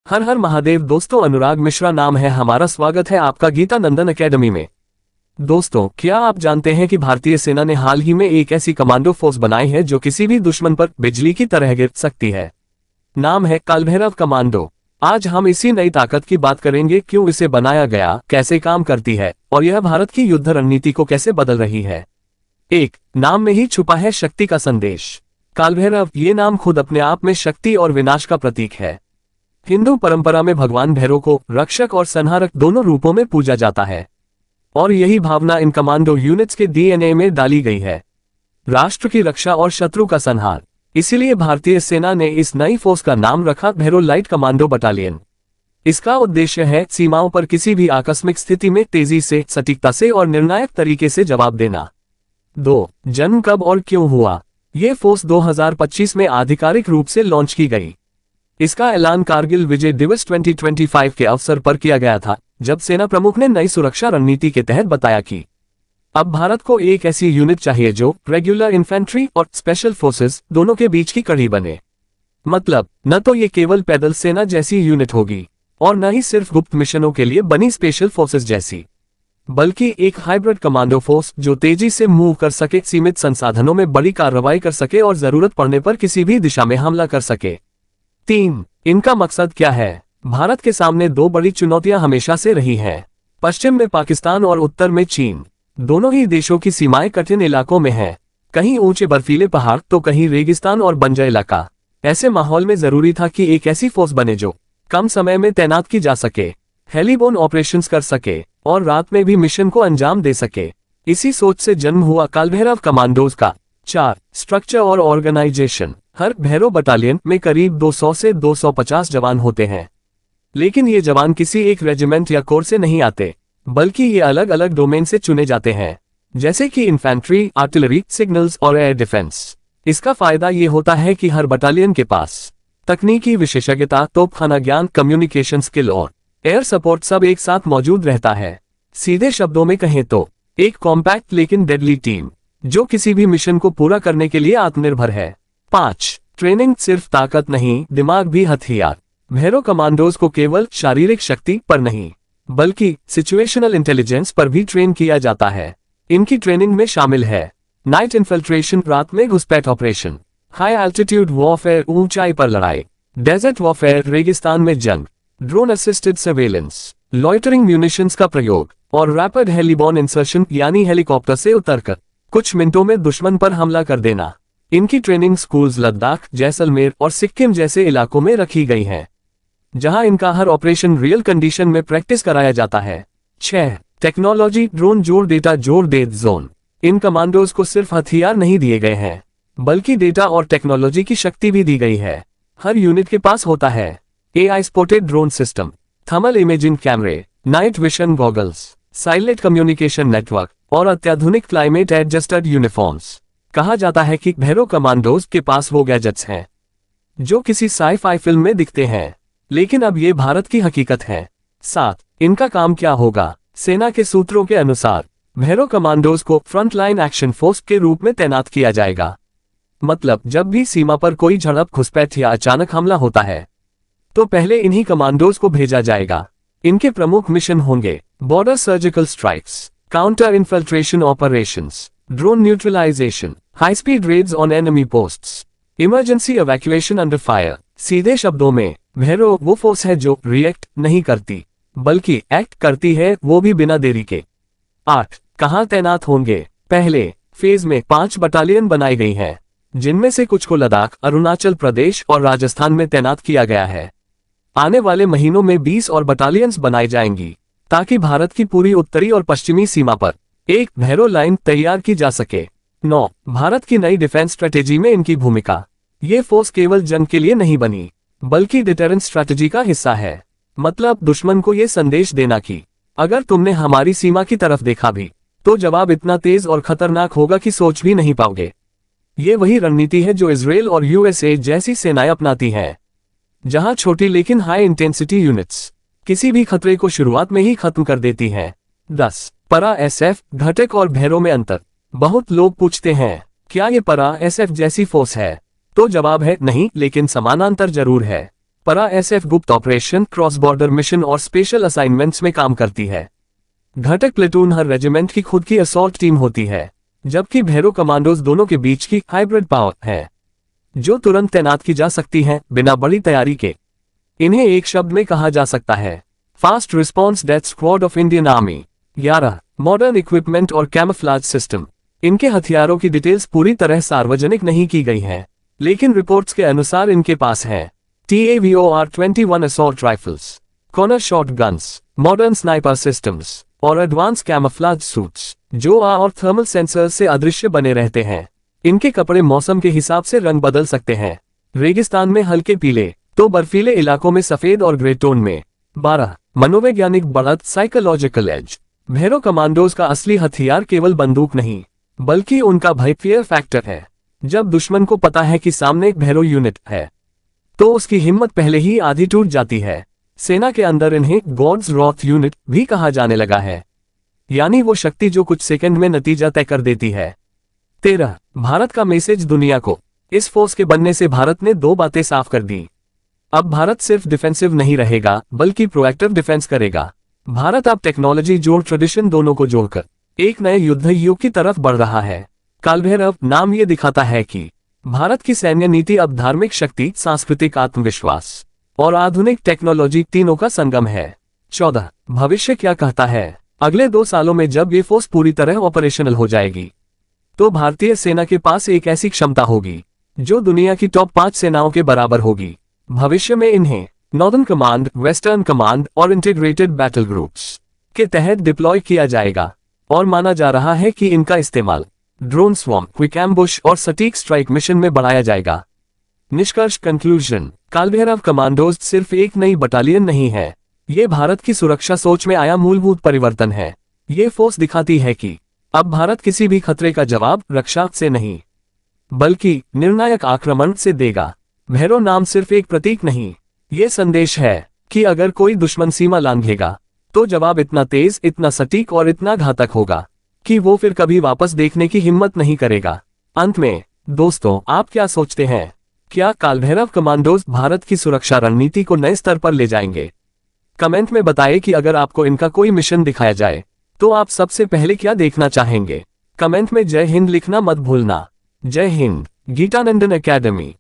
हर हर महादेव। दोस्तों, अनुराग मिश्रा नाम है हमारा। स्वागत है आपका गीता नंदन एकेडमी में। दोस्तों, क्या आप जानते हैं कि भारतीय सेना ने हाल ही में एक ऐसी कमांडो फोर्स बनाई है जो किसी भी दुश्मन पर बिजली की तरह गिर सकती है। नाम है कालभैरव कमांडो। आज हम इसी नई ताकत की बात करेंगे, क्यों इसे बनाया गया, कैसे काम करती है और यह भारत की युद्ध रणनीति को कैसे बदल रही है। एक नाम में ही छुपा है शक्ति का संदेश। कालभैरव, ये नाम खुद अपने आप में शक्ति और विनाश का प्रतीक है। हिंदू परंपरा में भगवान भैरव को रक्षक और संहारक दोनों रूपों में पूजा जाता है और यही भावना इन कमांडो यूनिट्स के डीएनए में डाली गई है। राष्ट्र की रक्षा और शत्रु का संहार। इसीलिए भारतीय सेना ने इस नई फोर्स का नाम रखा भैरव लाइट कमांडो बटालियन। इसका उद्देश्य है सीमाओं पर किसी भी आकस्मिक स्थिति में तेजी से, सटीकता से और निर्णायक तरीके से जवाब देना। 2. जन्म कब और क्यों हुआ। ये फोर्स 2025 में आधिकारिक रूप से लॉन्च की गई। इसका ऐलान कारगिल विजय दिवस 2025 के अवसर पर किया गया था, जब सेना प्रमुख ने नई सुरक्षा रणनीति के तहत बताया कि अब भारत को एक ऐसी यूनिट चाहिए जो रेगुलर इन्फेंट्री और स्पेशल फोर्सेस दोनों के बीच की कड़ी बने। मतलब, न तो ये केवल पैदल सेना जैसी यूनिट होगी और न ही सिर्फ गुप्त मिशनों के लिए बनी स्पेशल फोर्सेस जैसी, बल्कि एक हाइब्रिड कमांडो फोर्स जो तेजी से मूव कर सके, सीमित संसाधनों में बड़ी कार्रवाई कर सके और जरूरत पड़ने पर किसी भी दिशा में हमला कर सके। 3. इनका मकसद क्या है। भारत के सामने दो बड़ी चुनौतियां हमेशा से रही हैं। पश्चिम में पाकिस्तान और उत्तर में चीन। दोनों ही देशों की सीमाएं कठिन इलाकों में हैं, कहीं ऊंचे बर्फीले पहाड़ तो कहीं रेगिस्तान और बंजर इलाका। ऐसे माहौल में जरूरी था कि एक ऐसी फोर्स बने जो कम समय में तैनात की जा सके, हेलीबोर्न ऑपरेशंस कर सके और रात में भी मिशन को अंजाम दे सके। इसी सोच से जन्म हुआ कालभैरव कमांडोज का। 4. स्ट्रक्चर और ऑर्गेनाइजेशन। हर भैरव बटालियन में करीब 200 से 250 जवान होते हैं, लेकिन ये जवान किसी एक रेजिमेंट या कोर से नहीं आते, बल्कि ये अलग अलग डोमेन से चुने जाते हैं, जैसे कि इन्फेंट्री, आर्टिलरी, सिग्नल्स और एयर डिफेंस। इसका फायदा ये होता है कि हर बटालियन के पास तकनीकी विशेषज्ञता, तोपखाना ज्ञान, कम्युनिकेशन स्किल और एयर सपोर्ट सब एक साथ मौजूद रहता है। सीधे शब्दों में कहें तो एक कॉम्पैक्ट लेकिन डेडली टीम जो किसी भी मिशन को पूरा करने के लिए आत्मनिर्भर है। 5. ट्रेनिंग सिर्फ ताकत नहीं, दिमाग भी हथियार। भैरव कमांडोज को केवल शारीरिक शक्ति पर नहीं, बल्कि सिचुएशनल इंटेलिजेंस पर भी ट्रेन किया जाता है। इनकी ट्रेनिंग में शामिल है नाइट इन्फिल्ट्रेशन, रात में घुसपैठ ऑपरेशन, हाई एल्टीट्यूड वॉरफेयर, ऊंचाई पर लड़ाई, डेजर्ट वॉरफेयर, रेगिस्तान में जंग, drone assisted surveillance, loitering munitions का प्रयोग और रैपिड हेलीबॉर्न इंसर्शन यानी हेलीकॉप्टर से उतरकर कुछ मिनटों में दुश्मन पर हमला कर देना। इनकी ट्रेनिंग स्कूल्स लद्दाख, जैसलमेर और सिक्किम जैसे इलाकों में रखी गई है, जहां इनका हर ऑपरेशन रियल कंडीशन में प्रैक्टिस कराया जाता है। 6. टेक्नोलॉजी, ड्रोन जोड़, डेटा जोड़, डेथ जोन। इन कमांडोज को सिर्फ हथियार नहीं दिए गए हैं, बल्कि डेटा और टेक्नोलॉजी की शक्ति भी दी गई है। हर यूनिट के पास होता है AI supported drone system, thermal imaging कैमरे, night vision goggles, silent communication network और अत्याधुनिक क्लाइमेट एडजस्टेड यूनिफॉर्म्स। कहा जाता है कि भैरव कमांडोज के पास वो गैजेट्स हैं जो किसी साई-फाई फिल्म में दिखते हैं, लेकिन अब ये भारत की हकीकत है। 7. इनका काम क्या होगा। सेना के सूत्रों के अनुसार भैरव कमांडोज को फ्रंटलाइन एक्शन फोर्स के रूप में तैनात किया जाएगा। मतलब, जब भी सीमा पर कोई झड़प, घुसपैठ या अचानक हमला होता है तो पहले इन्हीं कमांडोज को भेजा जाएगा। इनके प्रमुख मिशन होंगे border surgical strikes, counter infiltration operations, drone neutralisation, high speed raids on enemy posts, emergency evacuation under fire. सीधे शब्दों में भैरव वो फोर्स है जो रिएक्ट नहीं करती, बल्कि एक्ट करती है, वो भी बिना देरी के। 8. कहां तैनात होंगे। पहले फेज में 5 बटालियन बनाई गई हैं, जिनमें से कुछ को लद्दाख, अरुणाचल प्रदेश और राजस्थान में तैनात किया गया है। आने वाले महीनों में 20 और बटालियंस बनाई जाएंगी, ताकि भारत की पूरी उत्तरी और पश्चिमी सीमा पर एक भैरव लाइन तैयार की जा सके। 9. भारत की नई डिफेंस स्ट्रेटेजी में इनकी भूमिका। ये फोर्स केवल जंग के लिए नहीं बनी, बल्कि डिटेरेंस स्ट्रेटेजी का हिस्सा है। मतलब, दुश्मन को ये संदेश देना कि अगर तुमने हमारी सीमा की तरफ देखा भी, तो जवाब इतना तेज और खतरनाक होगा कि सोच भी नहीं पाओगे। ये वही रणनीति है जो इजराइल और USA जैसी सेनाएं अपनाती हैं, जहां छोटी लेकिन हाई इंटेंसिटी यूनिट्स किसी भी खतरे को शुरुआत में ही खत्म कर देती हैं। 10. परा SF, घटक और भैरव में अंतर। बहुत लोग पूछते हैं, क्या ये परा SF जैसी फोर्स है। तो जवाब है नहीं, लेकिन समानांतर जरूर है। परा एसएफ गुप्त ऑपरेशन, क्रॉस बॉर्डर मिशन और स्पेशल असाइनमेंट्स में काम करती है। घटक प्लेटून हर रेजिमेंट की खुद की असॉल्ट टीम होती है, जबकि भैरव कमांडोज दोनों के बीच की हाइब्रिड पावर है, जो तुरंत तैनात की जा सकती हैं बिना बड़ी तैयारी के। इन्हें एक शब्द में कहा जा सकता है fast response death squad of Indian army. 11 modern equipment और कैमोफ्लेज सिस्टम। इनके हथियारों की डिटेल्स पूरी तरह सार्वजनिक नहीं की गई हैं, लेकिन रिपोर्ट्स के अनुसार इनके पास है TAVOR-21 assault rifles, corner shot guns, modern sniper systems और एडवांस कैमोफ्लेज सूट्स जो और थर्मल सेंसर्स से अदृश्य बने रहते हैं। इनके कपड़े मौसम के हिसाब से रंग बदल सकते हैं, रेगिस्तान में हल्के पीले तो बर्फीले इलाकों में सफेद और ग्रे टोन में। 12 मनोवैज्ञानिक बढ़त, साइकोलॉजिकल एज। भैरव कमांडोज का असली हथियार केवल बंदूक नहीं, बल्कि उनका भय, फियर फैक्टर है। जब दुश्मन को पता है कि सामने एक भैरव यूनिट है, तो उसकी हिम्मत पहले ही आधी टूट जाती है। सेना के अंदर इन्हें गॉड्स रॉथ यूनिट भी कहा जाने लगा है, यानी वो शक्ति जो कुछ सेकंड में नतीजा तय कर देती है। 13 भारत का मैसेज दुनिया को। इस फोर्स के बनने से भारत ने दो बातें साफ कर दी। अब भारत सिर्फ डिफेंसिव नहीं रहेगा, बल्कि प्रोएक्टिव डिफेंस करेगा। भारत अब टेक्नोलॉजी जोड़ ट्रेडिशन दोनों को जोड़कर एक नए युद्ध युग की तरफ बढ़ रहा है। कालभैरव नाम ये दिखाता है कि भारत की सैन्य नीति अब धार्मिक शक्ति, सांस्कृतिक आत्मविश्वास और आधुनिक टेक्नोलॉजी तीनों का संगम है। 14 भविष्य क्या कहता है। अगले 2 सालों में जब ये फोर्स पूरी तरह ऑपरेशनल हो जाएगी, तो भारतीय सेना के पास एक ऐसी क्षमता होगी जो दुनिया की टॉप 5 सेनाओं के बराबर होगी। भविष्य में इन्हें नॉर्दर्न कमांड, वेस्टर्न कमांड और इंटीग्रेटेड बैटल ग्रुप्स के तहत डिप्लॉय किया जाएगा, और माना जा रहा है कि इनका इस्तेमाल ड्रोन स्वॉर्म, क्विक एम्बुश और सटीक स्ट्राइक मिशन में बढ़ाया जाएगा। निष्कर्ष, कंक्लूजन, कालभैरव कमांडोज सिर्फ एक नई बटालियन नहीं है, ये भारत की सुरक्षा सोच में आया मूलभूत परिवर्तन है। ये फोर्स दिखाती है कि अब भारत किसी भी खतरे का जवाब रक्षा से नहीं, बल्कि निर्णायक आक्रमण से देगा। भैरव नाम सिर्फ एक प्रतीक नहीं, ये संदेश है कि अगर कोई दुश्मन सीमा लांघेगा, तो जवाब इतना तेज, इतना सटीक और इतना घातक होगा कि वो फिर कभी वापस देखने की हिम्मत नहीं करेगा। अंत में दोस्तों, आप क्या सोचते हैं? क्या कालभैरव कमांडोज भारत की सुरक्षा रणनीति को नए स्तर पर ले जाएंगे? कमेंट में बताएं कि अगर आपको इनका कोई मिशन दिखाया जाए, तो आप सबसे पहले क्या देखना चाहेंगे। कमेंट में जय हिंद लिखना मत भूलना। जय हिंद। गीतानंदन एकेडमी।